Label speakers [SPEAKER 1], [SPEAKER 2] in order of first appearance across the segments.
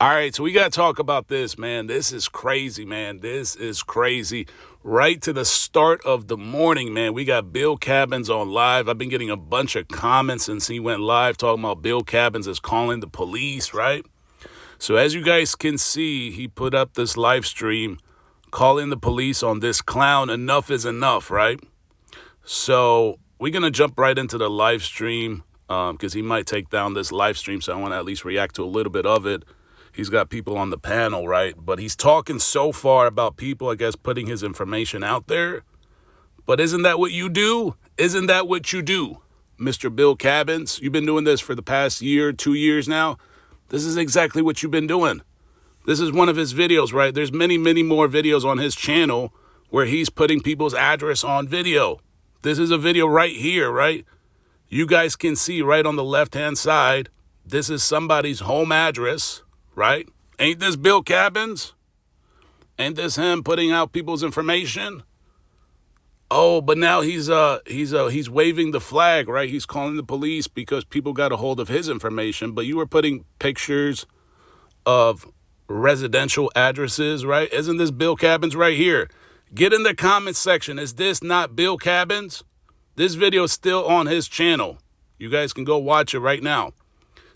[SPEAKER 1] All right, so we got to talk about this, man. This is crazy, man. This is crazy. Right to the start of the morning, man, we got Buildcabins on live. I've been getting a bunch of comments since he went live talking about Buildcabins is calling the police, right? So as you guys can see, he put up this live stream calling the police on this clown. Enough is enough, right? So we're going to jump right into the live stream because he might take down this live stream, so I want to at least react to a little bit of it. He's got people on the panel, right? But he's talking so far about people, I guess, putting his information out there. But isn't that what you do? Isn't that what you do, Mr. Buildcabins? You've been doing this for the past year, 2 years now. This is exactly what you've been doing. This is one of his videos, right? There's many, many more videos on his channel where he's putting people's address on video. This is a video right here, right? You guys can see right on the left-hand side, this is somebody's home address. Right? Ain't this Buildcabins? Ain't this him putting out people's information? Oh, but now he's waving the flag, right? He's calling the police because people got a hold of his information. But you were putting pictures of residential addresses, right? Isn't this Buildcabins right here? Get in the comments section. Is this not Buildcabins? This video is still on his channel. You guys can go watch it right now.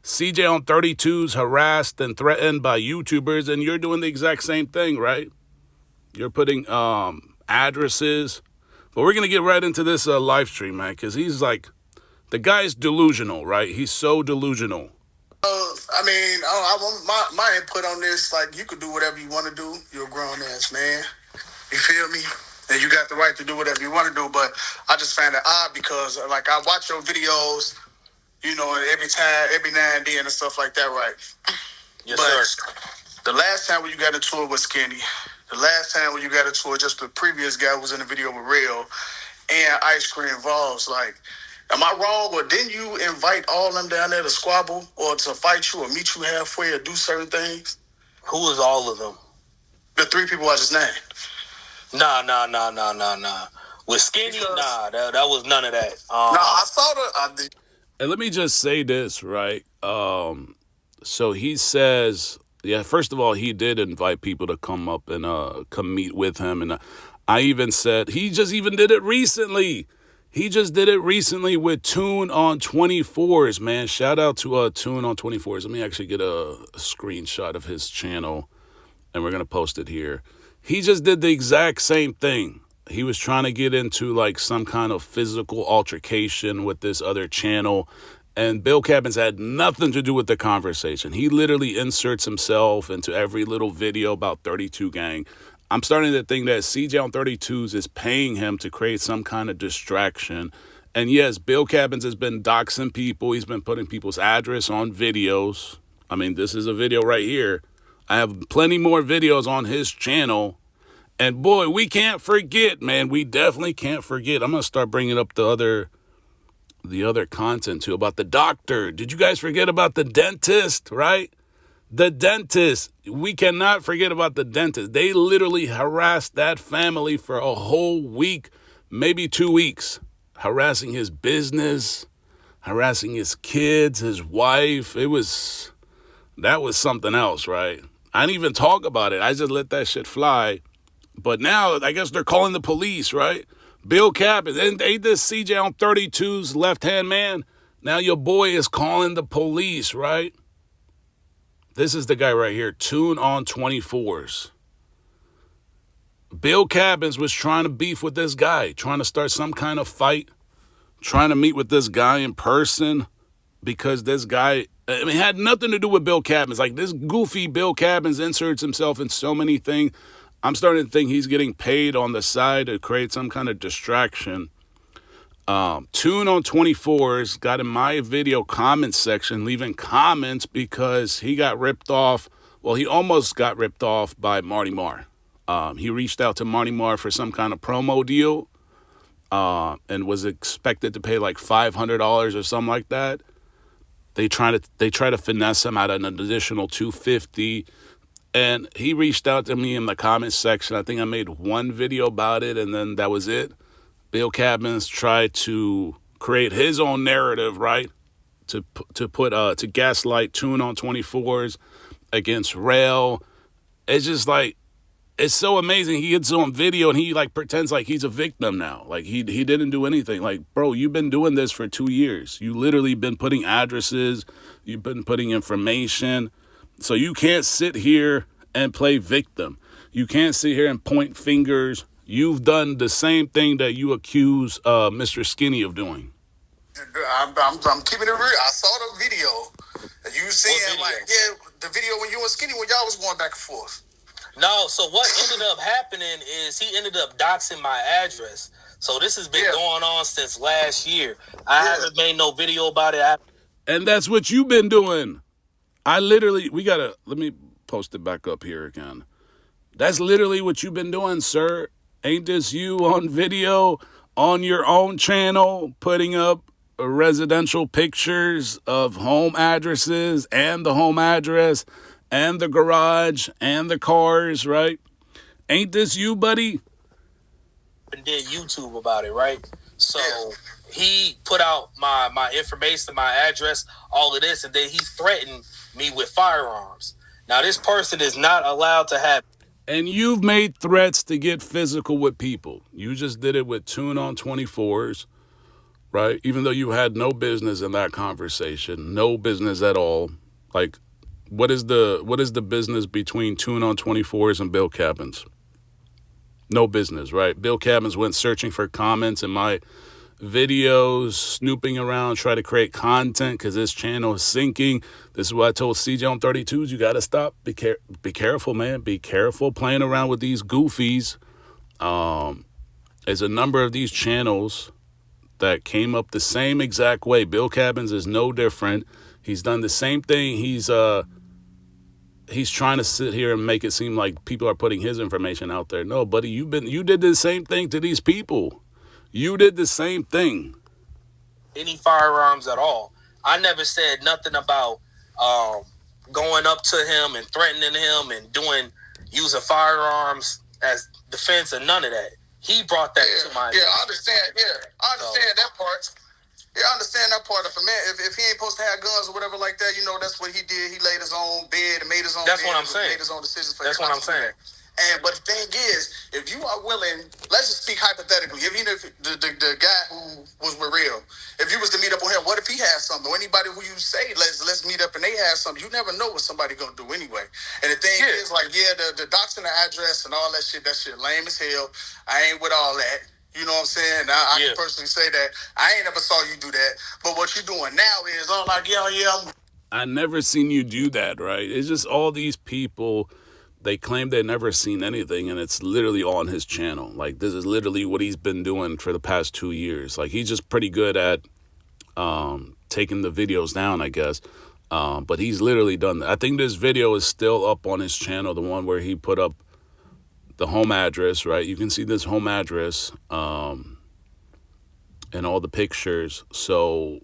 [SPEAKER 1] CJ on 32's harassed and threatened by YouTubers, and you're doing the exact same thing, right? You're putting addresses. But we're going to get right into this live stream, man, because he's like, the guy's delusional, right? He's so delusional.
[SPEAKER 2] My input on this, like, you could do whatever you want to do. You're a grown-ass man. You feel me? And you got the right to do whatever you want to do, but I just found it odd because, like, I watch your videos, you know, every now and then and stuff like that, right?
[SPEAKER 3] Yes,
[SPEAKER 2] but
[SPEAKER 3] sir.
[SPEAKER 2] The last time when you got into it with Skinny, the last time when you got into it, just the previous guy was in the video with Real and Ice Cream Vols. Like, am I wrong, or didn't you invite all them down there to squabble or to fight you or meet you halfway or do certain things?
[SPEAKER 3] Who was all of them?
[SPEAKER 2] The three people I just named.
[SPEAKER 3] Nah. With Skinny, that was none of that.
[SPEAKER 2] I saw the...
[SPEAKER 1] And let me just say this, right? So he says, yeah, first of all, he did invite people to come up and come meet with him. And I even said, he just even did it recently. He just did it recently with Tune on 24s, man. Shout out to Tune on 24s. Let me actually get a screenshot of his channel, and we're going to post it here. He just did the exact same thing. He was trying to get into like some kind of physical altercation with this other channel, and Buildcabins had nothing to do with the conversation. He literally inserts himself into every little video about 32 Gang. I'm starting to think that CJ on 32s is paying him to create some kind of distraction. And yes, Buildcabins has been doxing people. He's been putting people's address on videos. I mean, this is a video right here. I have plenty more videos on his channel. And boy, we can't forget, man. We definitely can't forget. I'm going to start bringing up the other content too about the doctor. Did you guys forget about the dentist, right? The dentist. We cannot forget about the dentist. They literally harassed that family for a whole week, maybe 2 weeks, harassing his business, harassing his kids, his wife. That was something else, right? I didn't even talk about it. I just let that shit fly. But now, I guess they're calling the police, right? Buildcabins, ain't this CJ on 32's left-hand man? Now your boy is calling the police, right? This is the guy right here, Tune on 24s. Buildcabins was trying to beef with this guy, trying to start some kind of fight, trying to meet with this guy in person because this guy, it had nothing to do with Buildcabins. Like, this goofy Buildcabins inserts himself in so many things. I'm starting to think he's getting paid on the side to create some kind of distraction. Tune on 24s got in my video comments section leaving comments because he got ripped off. Well, he almost got ripped off by Marty Marr. He reached out to Marty Marr for some kind of promo deal and was expected to pay like $500 or something like that. They try to finesse him out an additional $250. And he reached out to me in the comments section. I think I made one video about it, and then that was it. Buildcabins tried to create his own narrative, right? To gaslight Tune on 24s against Rail. It's just like, it's so amazing. He gets on video and he like pretends like he's a victim now. Like he didn't do anything. Like, bro, you've been doing this for 2 years. You literally been putting addresses. You've been putting information. So you can't sit here and play victim. You can't sit here and point fingers. You've done the same thing that you accuse Mr. Skinny of doing.
[SPEAKER 2] I'm keeping it real. I saw the video. And you saying like, yeah, the video when you and Skinny, when y'all was going back and forth.
[SPEAKER 3] No, so what ended up happening is he ended up doxing my address. So this has been going on since last year. I haven't made no video about it.
[SPEAKER 1] And that's what you've been doing. Let me post it back up here again. That's literally what you've been doing, sir. Ain't this you on video on your own channel putting up residential pictures of home addresses and the home address and the garage and the cars, right? Ain't this you, buddy?
[SPEAKER 3] And did YouTube about it, right? So he put out my information, my address, all of this, and then he threatened me with firearms. Now, this person is not allowed to have.
[SPEAKER 1] And you've made threats to get physical with people. You just did it with Tune on 24s, right? Even though you had no business in that conversation, no business at all. Like, what is the business between Tune on 24s and Buildcabins? No business, right? Buildcabins went searching for comments in my videos, snooping around, try to create content because this channel is sinking. This is what I told CJ on 32s. You got to stop. Be careful, man. Be careful playing around with these goofies. There's a number of these channels that came up the same exact way. Buildcabins is no different. He's done the same thing. He's trying to sit here and make it seem like people are putting his information out there. No, buddy, you did the same thing to these people. You did the same thing.
[SPEAKER 3] Any firearms at all. I never said nothing about going up to him and threatening him and using firearms as defense and none of that. He brought that to my
[SPEAKER 2] attention. I understand. I understand that part. I understand that part of it, man. If he ain't supposed to have guns or whatever like that, that's what he did. He laid his own bed and made his own.
[SPEAKER 3] That's what I'm saying.
[SPEAKER 2] Made his own decisions for.
[SPEAKER 3] That's what I'm saying.
[SPEAKER 2] But the thing is, if you are willing, let's just speak hypothetically. If the guy who was with Real, if you was to meet up with him, what if he has something? Or anybody who you say let's meet up and they have something, you never know what somebody gonna do anyway. And the thing is, like, the doxing the address and all that shit lame as hell. I ain't with all that. You know what I'm saying? I can personally say that. I ain't ever saw you do that. But what you're doing now is, I'm like,
[SPEAKER 1] I never seen you do that, right? It's just all these people, they claim they've never seen anything, and it's literally on his channel. Like, this is literally what he's been doing for the past 2 years. Like, he's just pretty good at taking the videos down, I guess. But he's literally done that. I think this video is still up on his channel, the one where he put up the home address, right? You can see this home address and all the pictures. So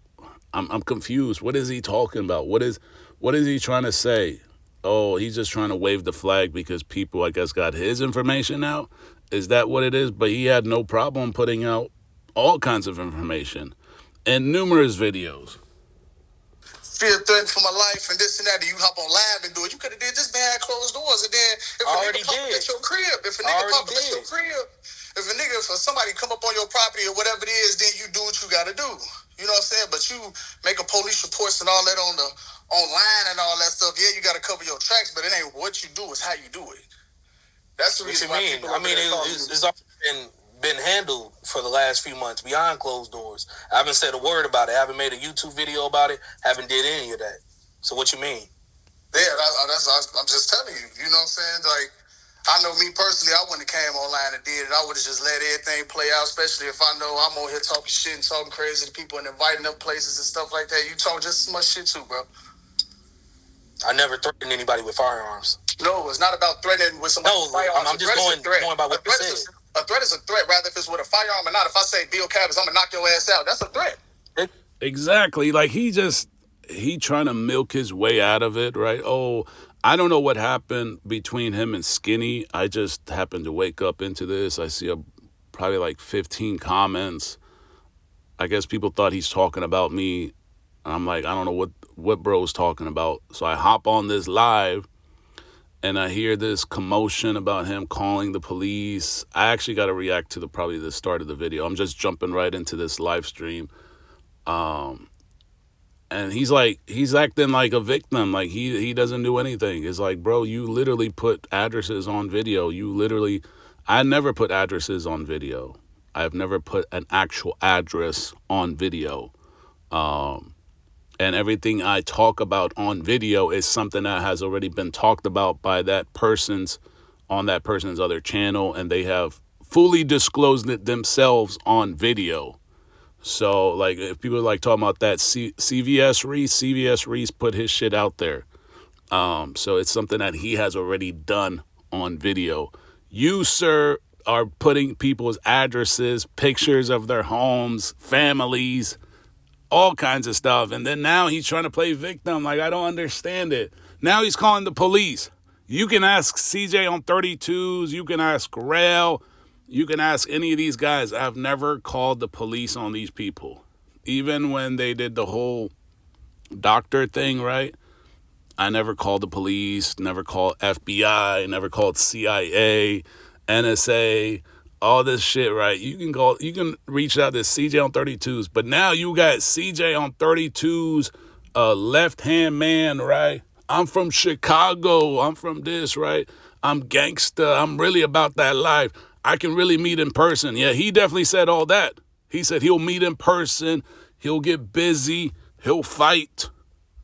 [SPEAKER 1] I'm confused. What is he talking about? What is he trying to say? Oh, he's just trying to wave the flag because people, I guess, got his information out. Is that what it is? But he had no problem putting out all kinds of information in numerous videos.
[SPEAKER 2] Feel threatened for my life and this and that. You hop on live and do it. You could have did this behind closed doors. And then if a nigga pop up at your crib, if somebody come up on your property or whatever it is, then you do what you got to do. You know what I'm saying? But you make a police reports and all that online and all that stuff. Yeah, you got to cover your tracks, but it ain't what you do, it's how you do it. That's the reason why people.
[SPEAKER 3] It's been handled for the last few months behind closed doors. I haven't said a word about it. I haven't made a YouTube video about it. Haven't did any of that. So what you mean?
[SPEAKER 2] Yeah, I'm just telling you. You know what I'm saying? Like, I know me personally, I wouldn't have came online and did it. I would have just let everything play out, especially if I know I'm on here talking shit and talking crazy to people and inviting them places and stuff like that. You talk just as much shit too, bro.
[SPEAKER 3] I never threatened anybody with firearms.
[SPEAKER 2] No, it's not about threatening with somebody with firearms.
[SPEAKER 3] I'm just going by what you said.
[SPEAKER 2] A threat is a threat, rather if it's with a firearm or not. If I say Buildcabins, I'm going to knock your ass out. That's a threat.
[SPEAKER 1] Exactly. Like, he trying to milk his way out of it, right? Oh, I don't know what happened between him and Skinny. I just happened to wake up into this. I see probably like 15 comments. I guess people thought he's talking about me. I'm like, I don't know what bro's talking about. So I hop on this live and I hear this commotion about him calling the police. I actually got to react to probably the start of the video. I'm just jumping right into this live stream. And he's acting like a victim, like he doesn't do anything. It's like, bro, you literally put addresses on video. I never put addresses on video. I've never put an actual address on video. And everything I talk about on video is something that has already been talked about by on that person's other channel, and they have fully disclosed it themselves on video. So, like, if people are, like, talking about that CVS Reese put his shit out there. So it's something that he has already done on video. You, sir, are putting people's addresses, pictures of their homes, families, all kinds of stuff. And then now he's trying to play victim. Like, I don't understand it. Now he's calling the police. You can ask CJ on 32s. You can ask Rail. You can ask any of these guys. I've never called the police on these people. Even when they did the whole doctor thing, right? I never called the police, never called FBI, never called CIA, NSA, all this shit, right? You can reach out to CJ on 32s, but now you got CJ on 32s, left-hand man, right? I'm from Chicago. I'm from this, right? I'm gangsta. I'm really about that life. I can really meet in person. Yeah, he definitely said all that. He said he'll meet in person. He'll get busy. He'll fight.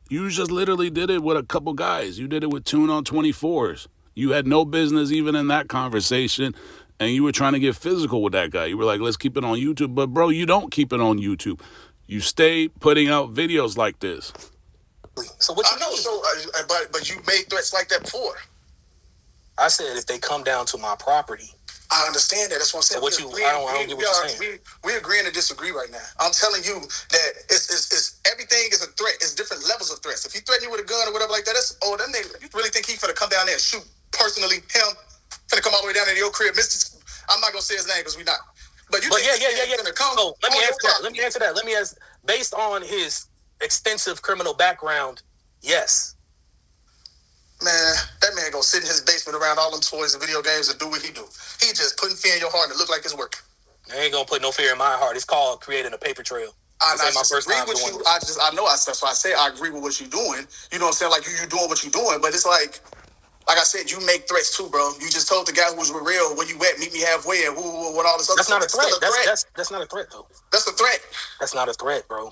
[SPEAKER 1] You just literally did it with a couple guys. You did it with Tune on 24s. You had no business even in that conversation, and you were trying to get physical with that guy. You were like, let's keep it on YouTube. But, bro, you don't keep it on YouTube. You stay putting out videos like this.
[SPEAKER 3] So what you
[SPEAKER 2] I know, but you made threats like that before.
[SPEAKER 3] I said if they come down to my property.
[SPEAKER 2] I understand that. That's what I'm saying.
[SPEAKER 3] So I don't get what you're saying.
[SPEAKER 2] We agreeing to disagree right now. I'm telling you that it's everything is a threat. It's different levels of threats. If he threaten you with a gun or whatever like that, that nigga. You really think he finna come down there and shoot personally him? Finna come all the way down into your crib, Mister? I'm not gonna say his name because we not. But yeah.
[SPEAKER 3] So let me answer that. Let me ask. Based on his extensive criminal background, yes.
[SPEAKER 2] Man, that man gonna sit in his basement around all them toys and video games and do what he do. He just putting fear in your heart and it look like it's working.
[SPEAKER 3] I ain't gonna put no fear in my heart. It's called creating a paper trail.
[SPEAKER 2] That's why I say I agree with what you're doing. You know what I'm saying? Like you doing what you're doing, but it's like I said, you make threats too, bro. You just told the guy who was real, where you at, meet me halfway, and what all this other
[SPEAKER 3] stuff.
[SPEAKER 2] That's not a threat.
[SPEAKER 3] That's not a threat, though.
[SPEAKER 2] That's a threat.
[SPEAKER 3] That's not a threat, bro.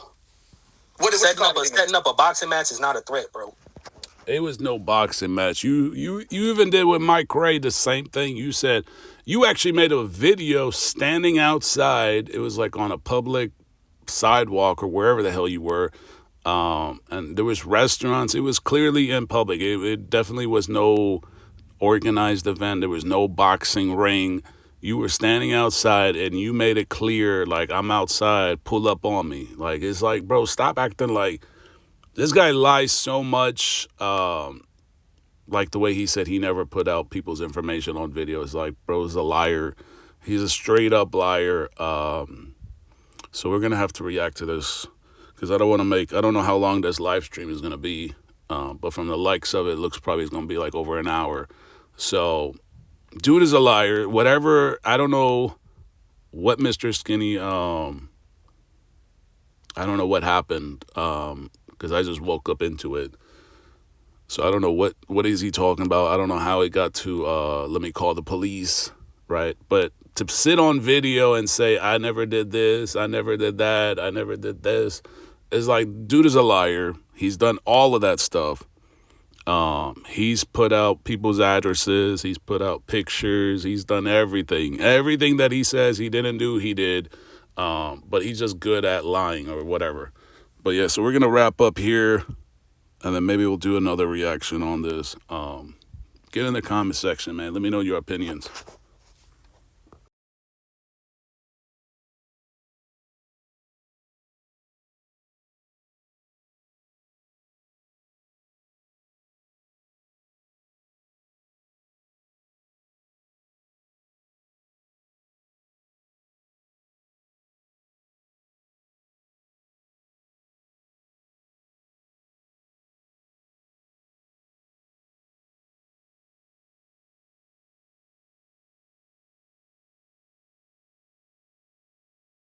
[SPEAKER 2] Setting
[SPEAKER 3] up a boxing match is not a threat, bro.
[SPEAKER 1] It was no boxing match. You even did with Mike Ray the same thing. You said you actually made a video standing outside. It was like on a public sidewalk or wherever the hell you were. And there was restaurants. It was clearly in public. It definitely was no organized event. There was no boxing ring. You were standing outside and you made it clear, like, I'm outside, pull up on me. Like, it's like, bro, stop acting like this guy lies so much. Like the way he said he never put out people's information on video. It's like, bro's a liar. He's a straight up liar. So we're going to have to react to this because I don't know how long this live stream is going to be. But from the likes of it, looks probably it's going to be like over an hour. So dude is a liar. Whatever. I don't know what Mr. Skinny, I don't know what happened. Because I just woke up into it. So I don't know what is he talking about. I don't know how it got to let me call the police, right? But to sit on video and say, I never did this, I never did that, I never did this, it's like, dude is a liar. He's done all of that stuff. He's put out people's addresses. He's put out pictures. He's done everything. Everything that he says he didn't do, he did. But he's just good at lying or whatever. But yeah, so we're going to wrap up here, and then maybe we'll do another reaction on this. Get in the comment section, man. Let me know your opinions.